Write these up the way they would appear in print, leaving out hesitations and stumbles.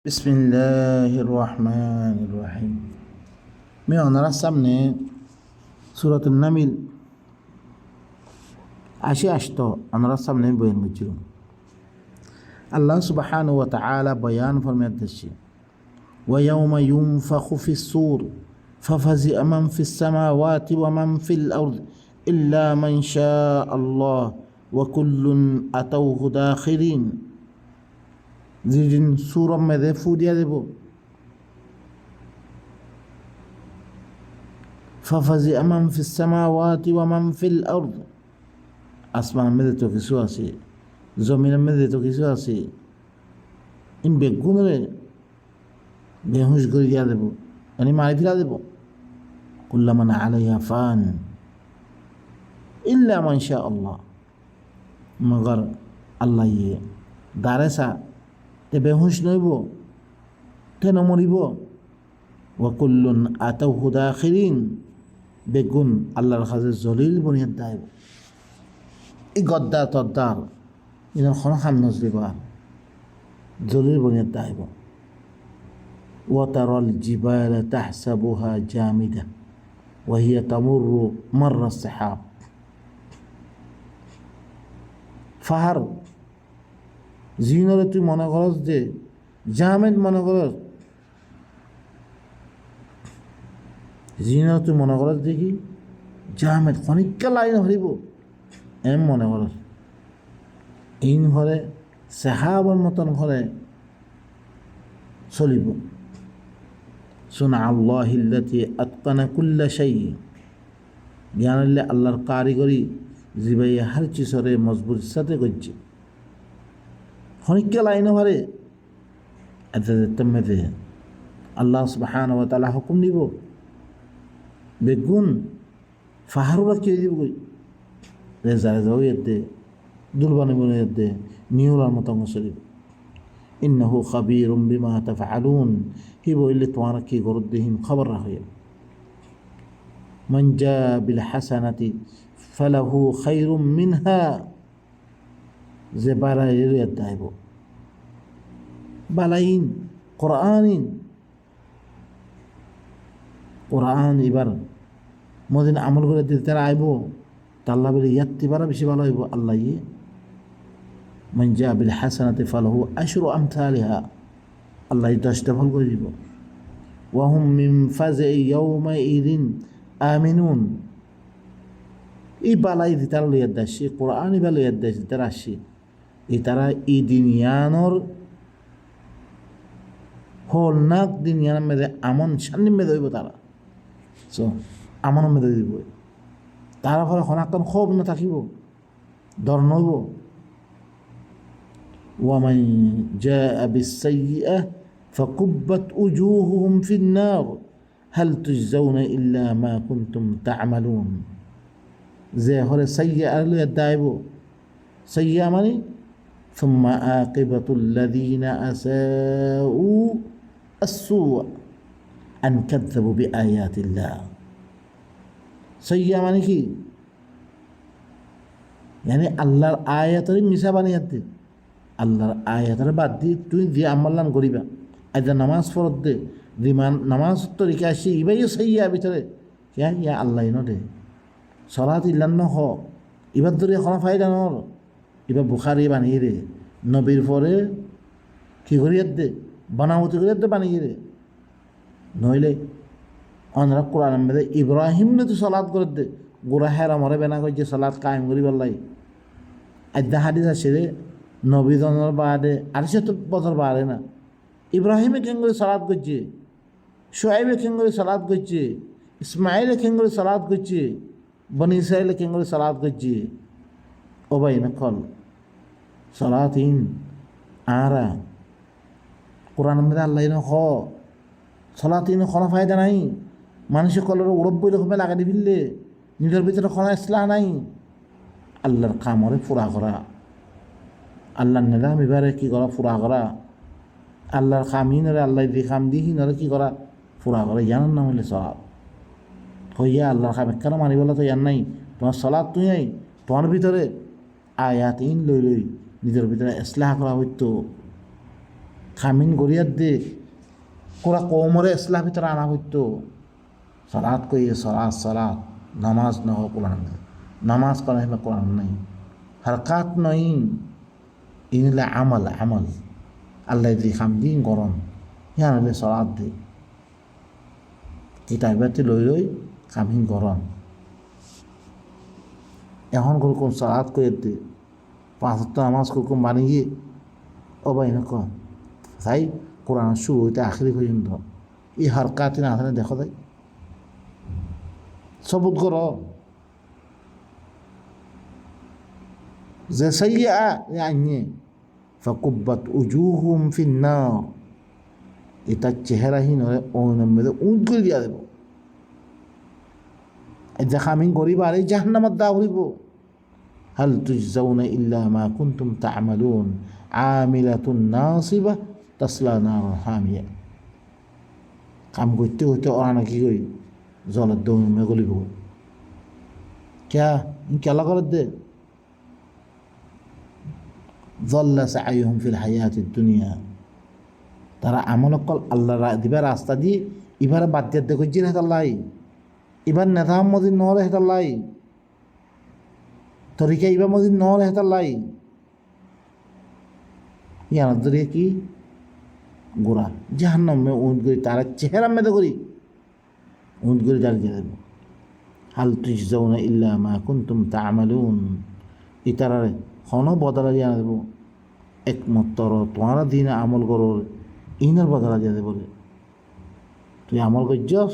বিসমিল্লাহির রহমানির রহিম। আমি ওনার সামনে সূরাতুন নামিল আসতো ওনার সামনে বয়ান করছিলাম। আল্লাহ সুবহানাহু ওয়া তাআলা বয়ান ফরমাতেছে, ওয়া ইয়াওমা ইউনফাখু ফিস-সূর ফাফাজিআ মান ফিস-সামাওয়াতি ওয়া মান ফিল-আরদ ইল্লা মান শাআ আল্লাহ ওয়া কুল্লুন আতাউহু দাখিরিন। যেদিন সূরের মধ্যে ফু দিয়া দেব, ফাফাজিআ মান ফিস-সামাওয়াতি ওয়া মান ফিল-আরদ, আসমানের মধ্যে তো কিছু আছে, জমিনের মধ্যে তো কিছু আছে, ইন বেগুনরে বেহুশ করে দিয়া দেব, মানে মারি ফেলা দেব। কুল্লু মান আলাইহা ফান ইল্লা মান শা আল্লাহ, মগর আল্লাহ ইয়ে দারেসা তে বেহুশ নইব, তেন মরিব। ওয়া কুল্লুন আতাউহু দাখিরিন, বেগুন আল্লাহর কাছে জলিল বনিয়াদ দাইব। এই গদ্দার তদ্দার ইনার খন খাম নজরিবার জলিল বনিয়াদ দাইব। ওয়া তারাল জিবালা তাহসাবুহা জামিদা ওয়া হিয়া তামুররু মাররা সাহাব। ফাহার জিনরে তুই মনে করস যে জামেদ মনে করস, জিনরে তুই মনে করস দেখি জামেদ খনিকা লাইন হরিব এম মনে করস, ইন ঘরে সাহাবার মতন ঘরে চলিব। সুনা আল্লাহিল্লাতি আতকানা কুল্লা শাই, জ্ঞানলে আল্লাহর কারিগরি জিবাই হার চিসরে মজবুর সাথে করছে। খনিকা লাইন হারে এতে আল্লাহ সুবহানাহু ওয়া তাআলা হুকুম দিব, বেগুন ফাহারুরা কে দিব কই রেজারে যাও এতে দুলবানি বনে এতে নিউলার মতো চলিব। ইন্নাহু খাবীরুম বিমা তাফআলুন, কি বললে তোমার কি গরদ দেহিম খবর রাখে। মান জা বিল হাসানাতি ফালাহু খায়রুম মিনহা, যে বালাই রিয়াত দাইব বালাইন কোরআনিন, কোরআন এবার মদিন আমল করে দিতে তারা আইব, তাল্লা বলে ইয়াত্তি বারা বেশি ভালো হইব। আল্লাহ ইয়ে মান জা বিল হাসানাতি ফালাহু আশরু আমসালিহা, আল্লাহ 10টা ফল করে দিব। ওয়া হুম মিন ফাজঈ ইয়াউমাইযিন আমিনুন, এই বালাই দি তারা লইয়া দাসি কোরআন এবার লইয়া দাসি তারা আসি, এই তারা এই দিনিয়ানোর হল নাক দিনিয়ানের মেয়েদে আমন সান্নি মেয়েদে হইব, তারা সো আমনের মেয়েদে দিব। তারা ফলে হনাক্কান খুব না থাকিব, ডর নইব। ওয়ামান জাআ বিস-সাইয়্যিআহ ফাকুব্বাত উজুহুহুম ফিন-নার হাল তুজজাউনা ইল্লা মা কুনতুম তা'মালুন। যে হরে সাইয়্যিআ লইয়া দাইব, সাইয়্যিআ মানে সুম্মা আকিবাতুল লাযীনা আসাউ আস-সূআ আন কাযযাবু বিআয়াতিল্লাহ। সাইয়্যিআ মানে কি, মানে আল্লাহর আয়াতের মিছা বানিয়ে দে, আল্লাহর আয়াতের বাদ দি তুই যে আমলান করিবা, আইদা নামাজ ফরত দে, দিমান নামাজ তরিকা আসি ইবাই সাইয়্যিআ ভিতরে ইয়া ইয়া আল্লাহ ইনো দে সলাত ইল্লান্ন হ এবার ধরে এখন ফায়দা নর, এবার বুখারি বানিয়ে দে, নবীর পরে কি করিয়ে দে বানামতি করিয়ে দে বানিয়ে দে, নইলে অনরা কোরআন মধ্যে ইব্রাহিম নে তো সলাদ করে দে, গোড়া হেরা মরে বেনা করছে সলাদ কায়েম করি বললাই। আদ্যা হাদিস আছে রে নবী জনের বাদে আর সে তো বছর বাড়ে না, ইব্রাহিমে কেন করে সলাদ করছে, শোয়েবে কেন করে সলাদ করছে, ইসমাইলে কেন করে সলাদ করছে, বনি ইসরাইলে কেন করে সলাদ করছে। ও ভাই না কল সলাতিন আরা কোরআন মধ্যে আল্লাহ হ সলাতিন কোনো ফায়দা নাই, মানুষের কলর ওরব্বই রকমে লাগাই ফেললে নিজের ভিতরে কোনো ইসলাহ নাই। আল্লাহর কামরে পুরা করা, আল্লাহর নিলাম এবারে কি করা পুরা করা, আল্লাহর খামিনরে আল্লাহ দি খাম দিহিনরে কি করা পুরা করা, জানার নাম হইলে সলাৎ হইয়া আল্লাহর খাম কেন মানি বলা তো জান নাই। তোমার সলাৎ তুই নাই, তোমার ভিতরে আয়াত ইন লই লই নিজের ভিতরে ইসলাহ করা হইতো, খামিন গড়িয়ার দে কোরা কমরে ইসলাম ভিতরে আনা হইতো সলাৎ কইয়ে সলাৎ সলাৎ নামাজ নহ কোরআন নামাজ করা হিমা কোরআন নাই হরকাত নই ইনলে আমল আমল আল্লাহ দি খামদিন গরম হিয়ান হলে সলাৎ দে এই টাইবাতে লই লই খামিন গরম এখন কোন সলাৎ করে দে 5 ওয়াক্ত নামাজ কোন বানিয়ে ও ভাই না কম তাই কোরআন শুরু হইতে আখরি পর্যন্ত এই হরকাতে না থাকে দেখো তাই সবুত কর যে সাইয়্যা আইনে ফাকুব্বাত উজুহুম ফিন্নার এটা চেহারাহীন হয়ে ওনার মধ্যে উঁট করে দিয়া দেব দেখা আমি গরিব আর এই জাহান্নামত দা হইব হাল তুজজাউনা ইল্লা মা কুনতুম তা'মালুন আমিলাতুন নাসিবা তাসলা নারুন হামিয়া কাম করতে হইতে ওরা নাকি কই জলের দমে গলিব কেলা করে দে জল্লা সাইহুম ফিল হায়াতিদ দুনিয়া তারা আমল কল আল্লাহ দিবার রাস্তা দিয়ে এবারে বাদ দিয়ে দেখো জিন হেতাল্লাই এবার নেতা মদিন নর হেতাল্লাই তরিকা ইবার মদিন নর হেতাল্লাই ইয়ার দরিয়া কি গোড়া জাহান্নামে উঠ করি তারা চেহারা মেদে করি উঠ করে দাঁড়িয়ে দেব হাল তুজজাউনা ইল্লা মা কুনতুম তা'মালুন ইতারারে হন বদলা দিয়া দেব একমাত্র তোমারা দিন আমল করো ইনার বদলা দিয়া দেব তুই আমল করছস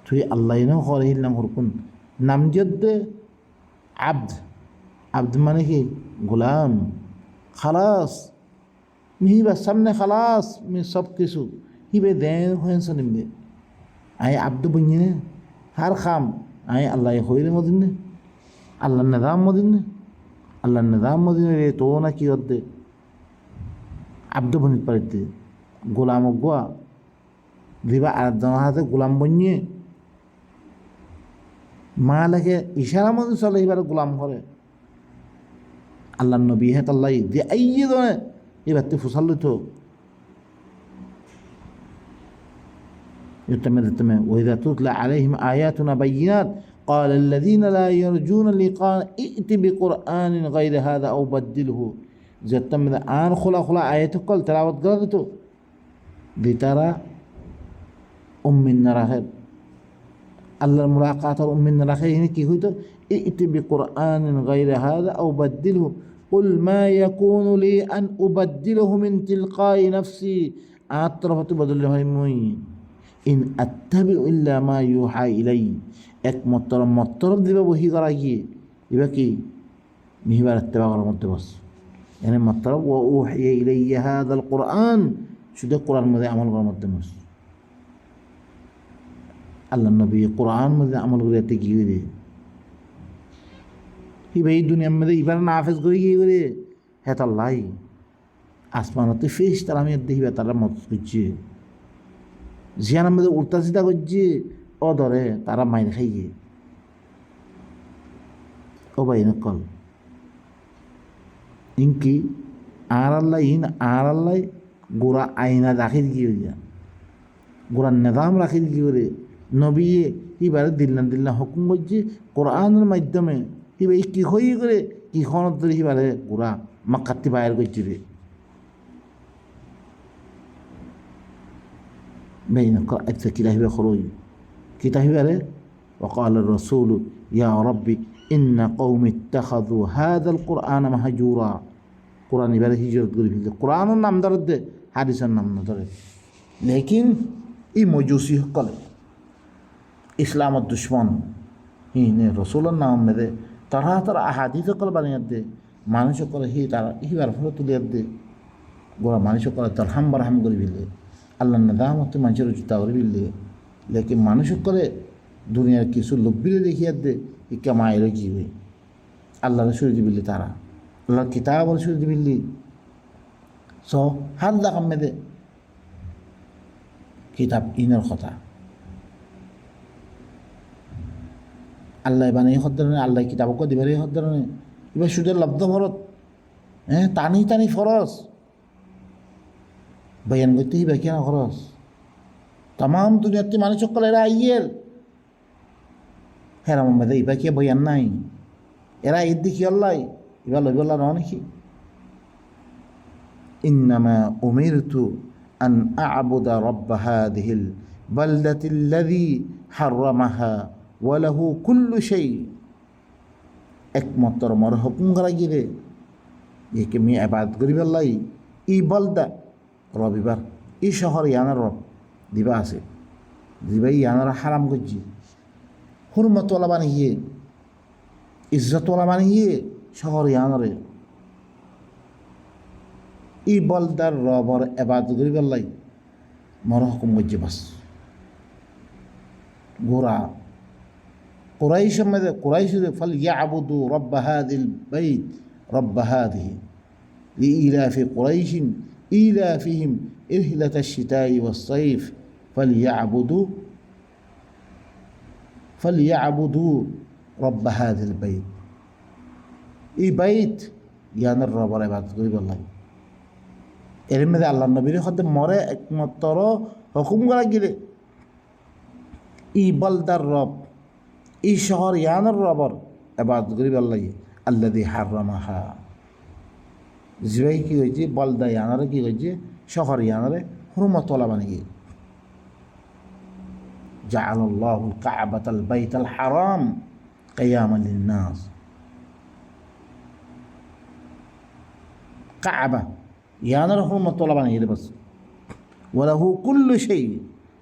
তুই আল্লাহ ইনাও করে হিলাম হরকুন নাম দে আব্দ আব্দ মানে কি গোলাম খালাস মিহিবার সামনে খালাস মি সব কিছু হিবে দেন হয়েছে নিবে আই আব্দু বুঝিনে হার খাম আই আল্লাহ হইরে মদিনে আল্লাহ নিজাম মদিনে আল্লাহ নিজাম মদিনে রে তো না কি হদ্দে আব্দু বনিত পারিতে গোলাম গোয়া দিবা আর হাতে গোলাম বনিয়ে মা লাগে ইশারা মধ্যে চলে এবার গোলাম করে আল্লাহ নবী হেত আল্লাহ দিয়ে আইয়ে দনে এবার তুই ফুসাল তো يتم وإذا تتلى عليهم آياتنا بينات قال الذين لا يرجون لقاء ائت بقرآن غير هذا أو بدله يتم آن خلا آياتك قال تلاوت قرأته دي ترى النراهب الله الملاقات النراهب هنا كي هو ائت بقرآن غير هذا أو بدله قل ما يكون لي أن أبدله من تلقاء نفسي أطرفت بدل هاي ইন আত্তাবি ইল্লা মা ইউহা ইলাই একমাত্র মতলব দিবা বহি করা গিয়ে এবার কি মিহিবার ইত্তেবা করার মধ্যে বস এখানে মতলব ও উহিয়া ইলাইয়া হাযাল কোরআন শুধু কোরআন মধ্যে আমল করার মধ্যে বস আল্লাহ নবী কোরআন মধ্যে আমল করে এতে গিয়ে রে এবার এই দুনিয়ার মধ্যে এবার নাফেজ করে গিয়ে করে হেতাল্লাই আসমানতে ফেস তারা আমি দেখিবা তারা মত করছে জিয়ানার মধ্যে উল্টা সিধা করছে ও ধরে তারা মাইর খাইয়ে ও ভাই নকল ইনকি আর আল্লাহ গোড়া আইনা রাখি গিয়ে গোড়ার নেদাম রাখি গিয়ে নবী এবারে দিল্লা হুকুম করছে কোরআনের মাধ্যমে এবার কি হয়ে করে কি খনত ধরে এবারে গোড়া মাক্কাতি বাইর করছে রে بين قراءة كتابه خروج كتابه وقال الرسول يا ربي إن قوم اتخذوا هذا القرآن مهجورا قرآن يبقى هجرة قريب القرآن النام درد حديث النام درد لكن إيه مجوسي قال إسلام الدشمن هنا رسول النام مده ترى أحاديث قال بني يده মানুষ করে হি তারা ইবার ফলে তুলে দে গোড়া মানুষ করে তরহাম বারহাম করে বিলে আল্লাহ নাদাম হতে মানুষের জুতা করে বিলে লেকিন মানুষ করে দুনিয়ার কিছু লোক বিলে দেখিয়ে দে ই কামাইরে গিয়ে আল্লাহ রসুল দিবিল্লি তারা আল্লাহর কিতাব রসুল দিবিল্লি স হাত দেখাম মেদে কিতাব ইনের কথা আল্লাহ বানাই হদ্দারণে আল্লাহ কিতাবকে দিবারে হদ্দারণে এবার সুদের লব্ধ ভরত হ্যাঁ টানি ফরস বয়ান করতে হিবা কেন খরচ তাম দুনিয়াতে মানুষ সকল এরা আইয়ের হ্যাঁ মধ্যে ইবা কে বয়ান নাই এরা ঈদ দেখি আল্লাহ ইবা লইব আল্লাহ নয় নাকি ইন্নামা উমিরতু আন আ'বুদা রাব্বা হাযিহিল বালদাতিল্লাযী হাররামাহা ওয়া লাহু কুল্লু শাই একমাত্র মর হুকুম করা গিয়ে একে মি ইবাদত করিব আল্লাহ ই বলদা রবিবার ই শহর ইয়ানার রব দিবা আছে দিবা ইয়ানার হারাম করছি হুরমতওয়ালা বানিয়ে ইজ্জতওয়ালা বানিয়ে শহর ইয়ানরে ই বলদার রবর ইবাদত করিব আল্লাহ মর হুকুম করছি বাস গোরা قريش ماذا قريش فليعبدوا رب هذا البيت رب هذه لإيلاف قريش إيلافهم رحلة الشتاء والصيف فليعبدوا رب هذا البيت بيت يعني الرب عبادة قريب الله এর মধ্যে আল্লাহ নবীর হতে মরে একমাত্র হুকুম করা গেলে ই বলদার রব এই শহর ইয়ানের রবর ইবাদত করিব আল্লাহ আল্লাযী হাররামাহা জিবাই কি হয়েছে বলদা ইয়ানারে কি হয়েছে শহর ইয়ানারে হুরমতওয়ালা বানিয়ে জাআলাল্লাহুল কা'বাতাল বাইতাল হারাম কিয়ামান লিন-নাস কা'বা ইয়ানারে হুরমতওয়ালা বানিয়ে বাস ওয়া লাহু কুল্লু শাই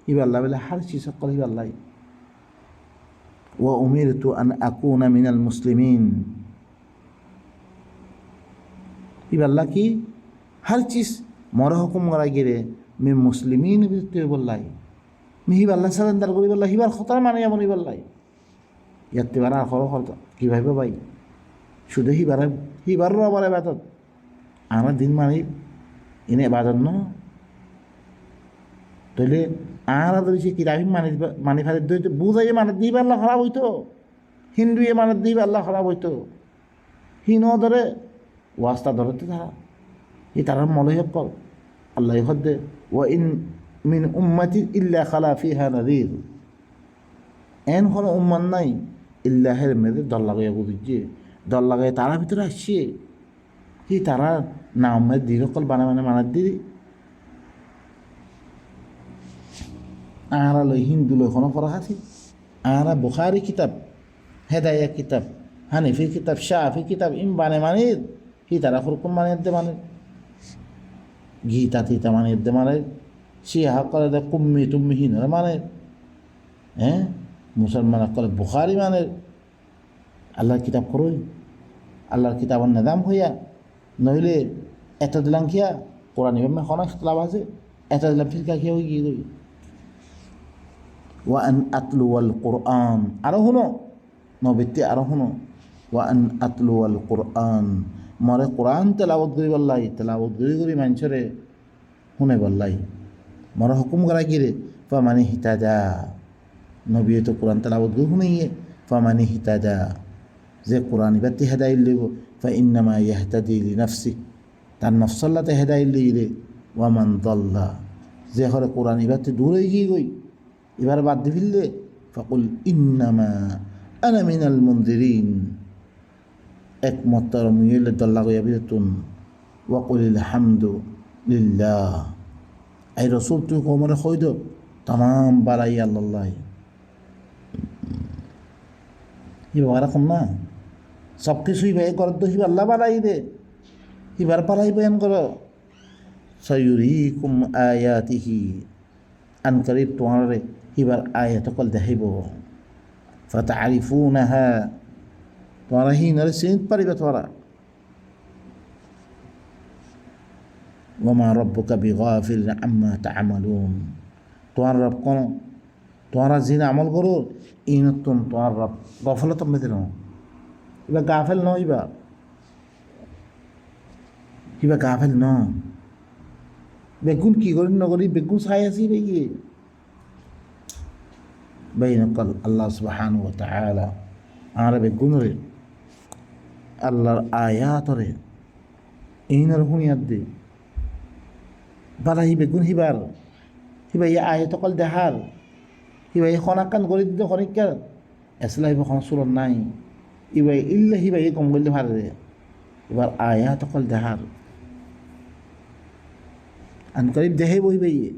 ইবা আল্লাহ বলে হর চিজ সকল ইবা আল্লাহ وأمرت أن أكون من المسلمين يبقى الله كي هر چیز مورا حکم کرا گیره من مسلمین بیتوی بالله می হিবা আল্লাহ সারেন্ডার করি বললা হিবার খতরা মানে এমন হিবার লাই ইয়াতে বারা খর খরতা কি ভাইবা ভাই শুধু হিবার রবার ইবাদত আমরা দিন মানে এনে ইবাদত ন তাহলে আর ধরেছে কিতাবি মানে ফেলে দিতে বুঝাইয়ে মানে দিবে আল্লাহ খারাপ হইতো হিন্দুয়ে মানে দিবে আল্লাহ খারাপ হইতো হিন ধরে ওয়াস্তা ধরতে তারা এই তারা মলহ কর আল্লাহ হদ্দে ও ইন মিন উম্মাতি ইল্লা খালা ফিহা নাযীর এন কোন উম্মান নাই ইল্লাহের মেয়েদের দল লাগাইয়া বুঝছে দল লাগাই তারা ভিতরে আসছে কি তারা নামের দীর্ঘকল বানা মানার দিদি আরা লই হিন্দু লই কোনো করা আছে আরা বুখারি কিতাব হেদায়া কিতাব হানিফি কিতাব শাফি কিতাব বানে মানে হি তারা হুকুম মানে দে মানে গীতা তিতা মানে দে মানে শিয়া করে দে কুম্মি তুম্মি হিন মানে হ্যাঁ মুসলমান করে বুখারি মানে আল্লাহর কিতাব করই আল্লাহর কিতাবের নিজাম হইয়া নইলে এত দিলাম খিয়া কোরআন ইমামে খনা লাভ আছে এত দিলাম ফিরকা খেয়ে হয়ে গিয়ে গই ওয়ান আতলুয়াল কোরআন আরো শুনো নবীতে আরো শুনো ওয়ান আতলুয়াল কোরআন মরে কোরআন তেলাওয়াত করি বললাই তেলাওয়াত করি মানুষরে শুনে বললাই মরে হুকুম করা গিরে ফামানি হিতাদা নবী তো কোরআন তেলাওয়াত করি শুনাইয়ে ফামানি হিতাদা যে কোরআন ইবাতি হেদাই লিব ফা ইন্নামা ইয়াহতাদি লিনাফসি তার নফসল্লাতে হেদাই লিরে ওয়ামান দল্লা যে হরে কোরআন ইবাতি দূরে গিয়ে গই এবার বাদ দি ফেললে ফাকুল ইন্নামা আনা মিনাল মুনদিরিন একমাত্র মুইলে দল্লা গইয়া বিতুন ওয়াকুলিল হামদু লিল্লাহ এই রসুল তুই কোমরে কইদ তাম বাড়াই আল্লাহ এবার এখন না সব কিছুই ভাই কর তো হিবার আল্লাহ বাড়াই দে হিবার পাড়াই বয়ান করো সায়ুরিকুম আয়াতিহি আনকারিব তোমার হিবার আয়াত কল দেখাইব ফাতারিফুনাহা তোমরা হিনরে চিনিতে পারিবে তোমরা ওমা রব্বুকা বিগাফিলিন আম্মা তা'মালুন তোমার রব কোন তোমরা জিন আমল করো ইনতুন তোমার রব গফলত মেতে ন ইবা গাফেল ন ইবা গাফেল ন বেগুন কি করি নকরি বেগুন চাই আছি বেগিয়ে বেইনকাল আল্লাহ সুবহানাহু ওয়া তাআলা আর বেগুন রে আল্লাহর আয়াত রে এইনার হুনিয়াত দে বালা হি বেগুন হিবার হিবা ইয়ে আয়ত কল দেহার হিবা ই খনাকান করে দিতে খনিকার এসলা হিবা খন সুরন নাই ইবা ইল্লা হিবা ই কম করলে ভারে এবার আয়াত কল দেহার আনকারিব দেহে বহিবা ইয়ে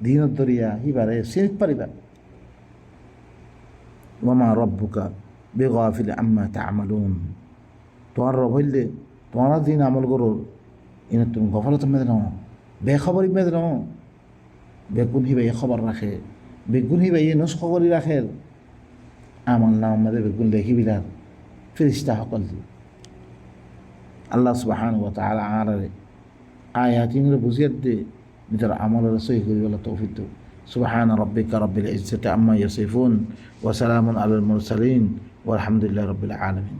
দিনত দরিয়া হিবারে চিনিত পারিবা ওয়ামা রব্বুকা বেগাফিল আম্মা তা'মালুন তোমার রব হইলে তোমার দিন আমল করোর ইনে তুমি গফলত মেদ নাও বেখবর মেদ নাও বেগুন হিবাই খবর রাখে বেগুন হিবাই নস খবরই রাখে আমল নাম মেদে বেগুন লেখি বিলার ফিরিস্তা সকল আল্লাহ সুবহানাহু ওয়া তাআলা আরারে আয়াতিনরে বুঝিয়ে দে নিজের আমলের সহি করিবলা তৌফিক দাও সুবহানা রাব্বিকা রাব্বিল ইজ্জাতি আম্মা ইয়াসিফুন ওয়া সালামুন আলাল মুরসালিন ওয়ালহামদুলিল্লাহি রাব্বিল আলামিন।